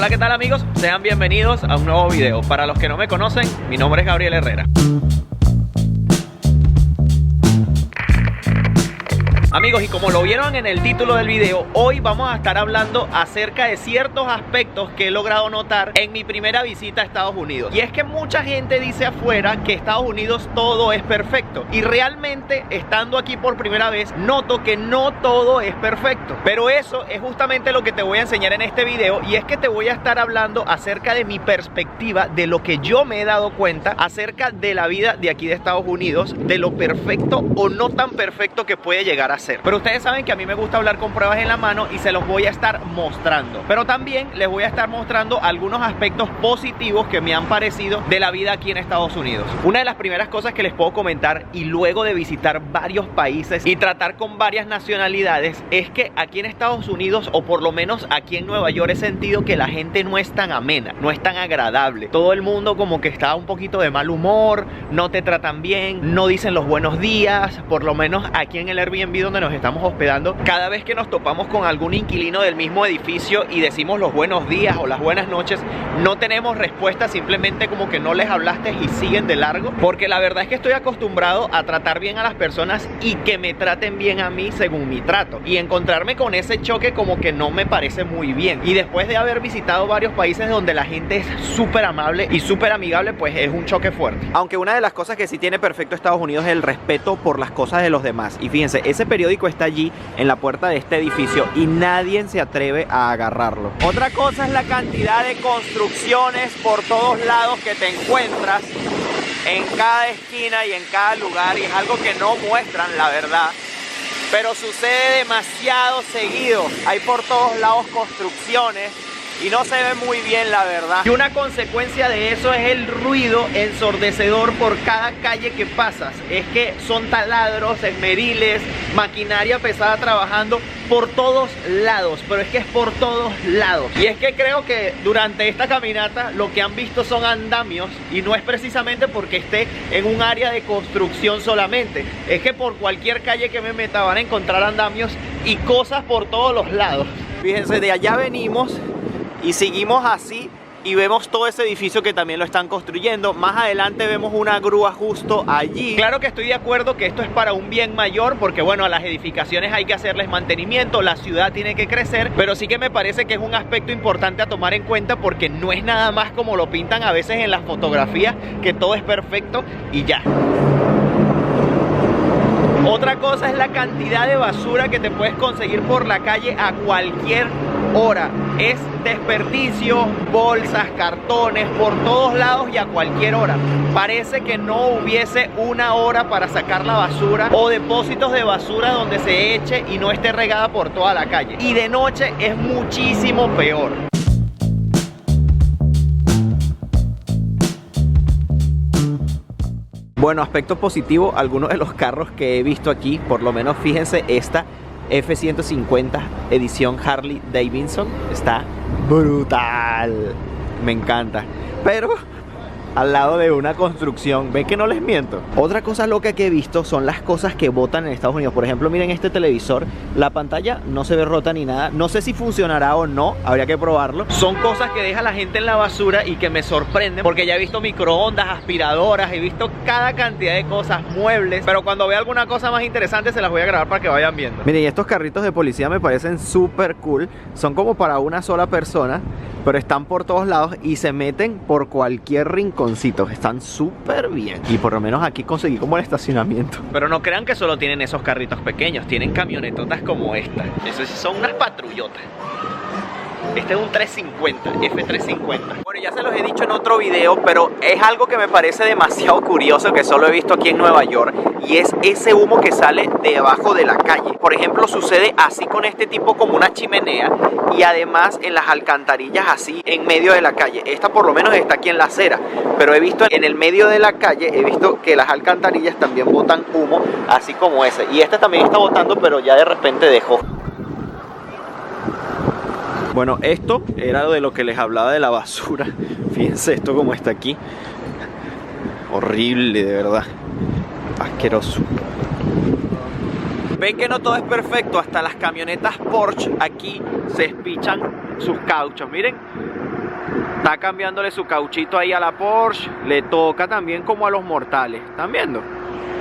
Hola, ¿qué tal amigos? Sean bienvenidos a un nuevo video. Para los que no me conocen, mi nombre es Gabriel Herrera. Amigos, y como lo vieron en el título del video, hoy vamos a estar hablando acerca de ciertos aspectos que he logrado notar en mi primera visita a Estados Unidos. Y es que mucha gente dice afuera que Estados Unidos todo es perfecto. Y realmente, estando aquí por primera vez, noto que no todo es perfecto. Pero eso es justamente lo que te voy a enseñar en este video. Y es que te voy a estar hablando acerca de mi perspectiva, de lo que yo me he dado cuenta acerca de la vida de aquí de Estados Unidos, de lo perfecto o no tan perfecto que puede llegar a ser. Pero ustedes saben que a mí me gusta hablar con pruebas en la mano y se los voy a estar mostrando. Pero también les voy a estar mostrando algunos aspectos positivos que me han parecido de la vida aquí en Estados Unidos. Una de las primeras cosas que les puedo comentar, y luego de visitar varios países y tratar con varias nacionalidades, es que aquí en Estados Unidos, o por lo menos aquí en Nueva York, he sentido que la gente no es tan amena, no es tan agradable. Todo el mundo como que está un poquito de mal humor, no te tratan bien, no dicen los buenos días. Por lo menos aquí en el Airbnb donde nos estamos hospedando, cada vez que nos topamos con algún inquilino del mismo edificio y decimos los buenos días o las buenas noches, no tenemos respuesta, simplemente como que no les hablaste y siguen de largo. Porque la verdad es que estoy acostumbrado a tratar bien a las personas y que me traten bien a mí según mi trato, y encontrarme con ese choque como que no me parece muy bien. Y después de haber visitado varios países donde la gente es súper amable y súper amigable, pues es un choque fuerte. Aunque una de las cosas que sí tiene perfecto Estados Unidos es el respeto por las cosas de los demás. Y fíjense, ese periódico está allí en la puerta de este edificio y nadie se atreve a agarrarlo. Otra cosa es la cantidad de construcciones por todos lados que te encuentras en cada esquina y en cada lugar, y es algo que no muestran, la verdad, pero sucede demasiado seguido. Hay por todos lados construcciones y no se ve muy bien, la verdad. Y una consecuencia de eso es el ruido ensordecedor por cada calle que pasas. Es que son taladros, esmeriles, maquinaria pesada trabajando por todos lados. Pero es que es por todos lados. Y es que creo que durante esta caminata lo que han visto son andamios, y no es precisamente porque esté en un área de construcción solamente. Es que por cualquier calle que me meta van a encontrar andamios y cosas por todos los lados. Fíjense, de allá venimos y seguimos así y vemos todo ese edificio que también lo están construyendo. Más adelante vemos una grúa justo allí. Claro que estoy de acuerdo que esto es para un bien mayor, porque bueno, a las edificaciones hay que hacerles mantenimiento, la ciudad tiene que crecer, pero sí que me parece que es un aspecto importante a tomar en cuenta, porque no es nada más como lo pintan a veces en las fotografías, que todo es perfecto y ya. Otra cosa es la cantidad de basura que te puedes conseguir por la calle a cualquier hora. Es desperdicio, bolsas, cartones, por todos lados y a cualquier hora. Parece que no hubiese una hora para sacar la basura, o depósitos de basura donde se eche y no esté regada por toda la calle. Y de noche es muchísimo peor. Bueno, aspecto positivo, algunos de los carros que he visto aquí, por lo menos fíjense, esta F-150 edición Harley Davidson está brutal, me encanta, pero al lado de una construcción. ¿Ven que no les miento? Otra cosa loca que he visto son las cosas que botan en Estados Unidos. Por ejemplo, miren este televisor, la pantalla no se ve rota ni nada. No sé si funcionará o no, habría que probarlo. Son cosas que deja la gente en la basura y que me sorprenden, porque ya he visto microondas, aspiradoras, he visto cada cantidad de cosas, muebles, pero cuando vea alguna cosa más interesante se las voy a grabar para que vayan viendo. Miren, estos carritos de policía me parecen súper cool. Son como para una sola persona, pero están por todos lados y se meten por cualquier rinconcito. Están súper bien. Y por lo menos aquí conseguí como el estacionamiento. Pero no crean que solo tienen esos carritos pequeños, tienen camionetotas como esta. Eso sí son unas patrullotas. Este es un 350, F350. Bueno, ya se los he dicho en otro video, pero es algo que me parece demasiado curioso, que solo he visto aquí en Nueva York, y es ese humo que sale debajo de la calle. Por ejemplo, sucede así con este tipo como una chimenea, y además en las alcantarillas así en medio de la calle. Esta por lo menos está aquí en la acera, pero he visto en el medio de la calle, he visto que las alcantarillas también botan humo, así como ese. Y este también está botando, pero ya de repente dejó. Bueno, esto era de lo que les hablaba de la basura. Fíjense esto como está aquí. Horrible, de verdad. Asqueroso. Ven que no todo es perfecto. Hasta las camionetas Porsche aquí se espichan sus cauchos. Miren, Está cambiándole su cauchito ahí a la Porsche. Le toca también como a los mortales. ¿Están viendo?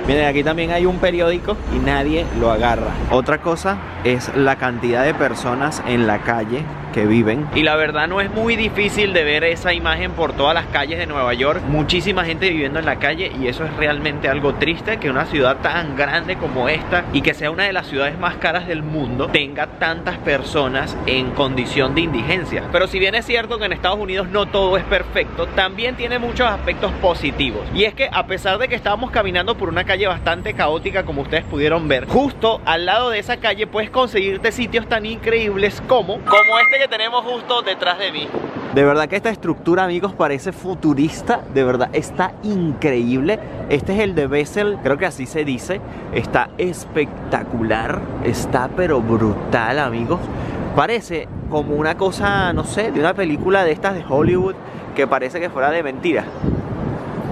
Miren, aquí también hay un periódico y nadie lo agarra. Otra cosa es la cantidad de personas en la calle que viven. Y la verdad no es muy difícil de ver esa imagen por todas las calles de Nueva York. Muchísima gente viviendo en la calle y eso es realmente algo triste, que una ciudad tan grande como esta y que sea una de las ciudades más caras del mundo tenga tantas personas en condición de indigencia. Pero si bien es cierto que en Estados Unidos no todo es perfecto, también tiene muchos aspectos positivos. Y es que a pesar de que estábamos caminando por una calle bastante caótica, como ustedes pudieron ver, justo al lado de esa calle puedes conseguirte sitios tan increíbles como este que tenemos justo detrás de mí. De verdad que esta estructura, amigos, parece futurista. De verdad, está increíble. Este es el de Bessel, creo que así se dice. Está espectacular. Está pero brutal, amigos. Parece como una cosa, no sé, de una película de estas de Hollywood, que parece que fuera de mentira.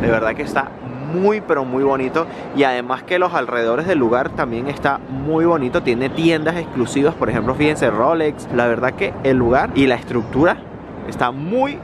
De verdad que está muy pero muy bonito, y además que los alrededores del lugar también está muy bonito. Tiene tiendas exclusivas, por ejemplo, fíjense, Rolex. La verdad que el lugar y la estructura está muy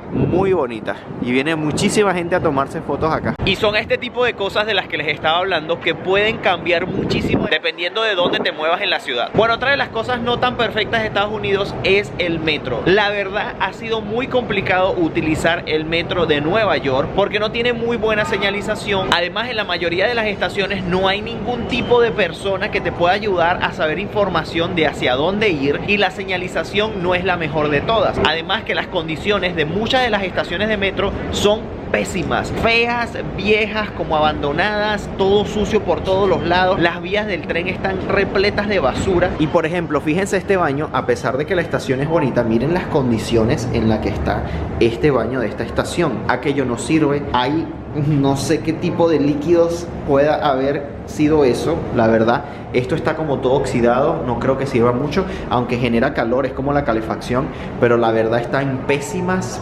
bonita y viene muchísima gente a tomarse fotos acá. Y son este tipo de cosas de las que les estaba hablando, que pueden cambiar muchísimo dependiendo de dónde te muevas en la ciudad. Bueno, otra de las cosas no tan perfectas de Estados Unidos es el metro. La verdad ha sido muy complicado utilizar el metro de Nueva York porque no tiene muy buena señalización. Además, en la mayoría de las estaciones no hay ningún tipo de persona que te pueda ayudar a saber información de hacia dónde ir, y la señalización no es la mejor de todas. Además que las condiciones de muchas de las estaciones de metro son pésimas, feas, viejas, como abandonadas, todo sucio por todos los lados. Las vías del tren están repletas de basura. Y por ejemplo, fíjense este baño, a pesar de que la estación es bonita, miren las condiciones en las que está este baño de esta estación. Aquello no sirve, hay no sé qué tipo de líquidos pueda haber sido eso, la verdad. Esto está como todo oxidado, no creo que sirva mucho, aunque genera calor, es como la calefacción, pero la verdad está en pésimas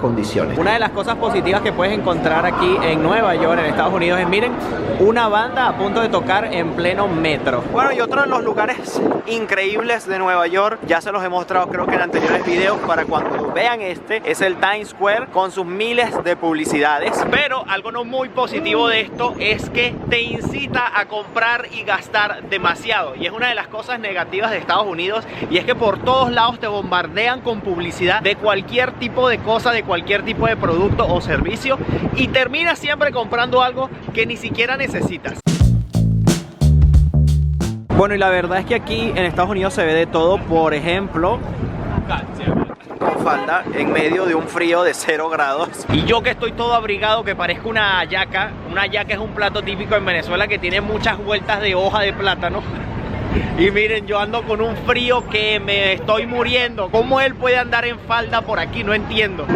condiciones. Una de las cosas positivas que puedes encontrar aquí en Nueva York, en Estados Unidos, es, miren, una banda a punto de tocar en pleno metro. Bueno, y otro de los lugares increíbles de Nueva York, ya se los he mostrado creo que en anteriores videos, para cuando vean este, es el Times Square con sus miles de publicidades. Pero algo no muy positivo de esto es que te incita a comprar y gastar demasiado, y es una de las cosas negativas de Estados Unidos, y es que por todos lados te bombardean con publicidad de cualquier tipo de cosa, de cualquier tipo de producto o servicio, y terminas siempre comprando algo que ni siquiera necesitas. Bueno, y la verdad es que aquí en Estados Unidos se ve de todo. Por ejemplo, con falda en medio de un frío de 0 grados. Y yo que estoy todo abrigado, que parezco una hallaca. Una hallaca es un plato típico en Venezuela que tiene muchas vueltas de hoja de plátano. Y miren, yo ando con un frío que me estoy muriendo. ¿Cómo él puede andar en falda por aquí? No entiendo.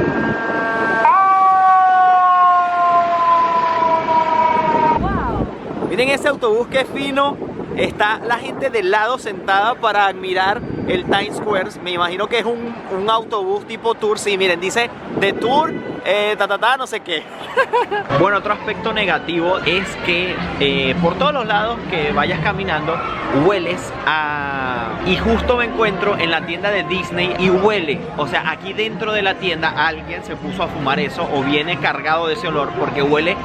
Miren ese autobús, que fino. Está la gente del lado sentada para admirar el Times Square. Me imagino que es un autobús tipo tour. Sí, miren, dice de tour, no sé qué. Bueno, otro aspecto negativo es que por todos los lados que vayas caminando hueles a... Y justo me encuentro en la tienda de Disney y huele. O sea, aquí dentro de la tienda alguien se puso a fumar eso o viene cargado de ese olor, porque huele...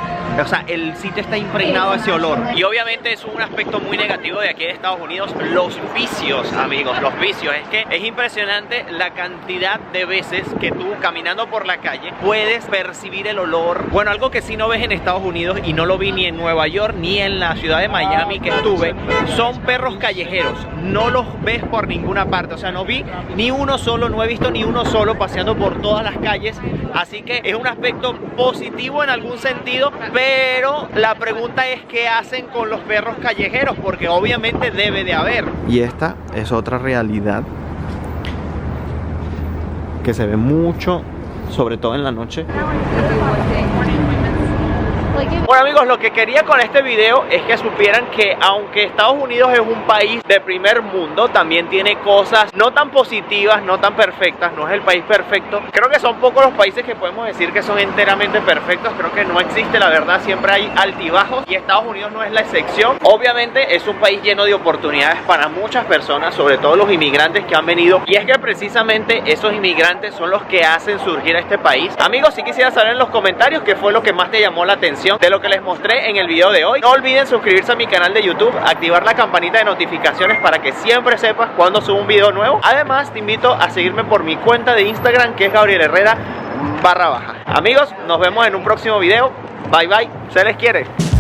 O sea, el sitio está impregnado de ese olor. Y obviamente es un aspecto muy negativo de aquí de Estados Unidos, los vicios, amigos, los vicios. Es que es impresionante la cantidad de veces que tú caminando por la calle puedes percibir el olor. Bueno, algo que sí no ves en Estados Unidos, y no lo vi ni en Nueva York ni en la ciudad de Miami que estuve, son perros callejeros. No los ves por ninguna parte. O sea, no vi ni uno solo, no he visto ni uno solo paseando por todas las calles. Así que es un aspecto positivo en algún sentido, pero la pregunta es qué hacen con los perros callejeros, porque obviamente debe de haber. Y esta es otra realidad que se ve mucho, sobre todo en la noche. Bueno amigos, lo que quería con este video es que supieran que aunque Estados Unidos es un país de primer mundo, también tiene cosas no tan positivas, no tan perfectas, no es el país perfecto. Creo que son pocos los países que podemos decir que son enteramente perfectos, creo que no existe, la verdad, siempre hay altibajos y Estados Unidos no es la excepción. Obviamente es un país lleno de oportunidades para muchas personas, sobre todo los inmigrantes que han venido, y es que precisamente esos inmigrantes son los que hacen surgir a este país. Amigos, si quisiera saber en los comentarios qué fue lo que más te llamó la atención de lo que les mostré en el video de hoy. No olviden suscribirse a mi canal de YouTube, activar la campanita de notificaciones para que siempre sepas cuando subo un video nuevo. Además, te invito a seguirme por mi cuenta de Instagram, que es Gabriel Herrera _. Amigos, nos vemos en un próximo video. Bye bye, se les quiere.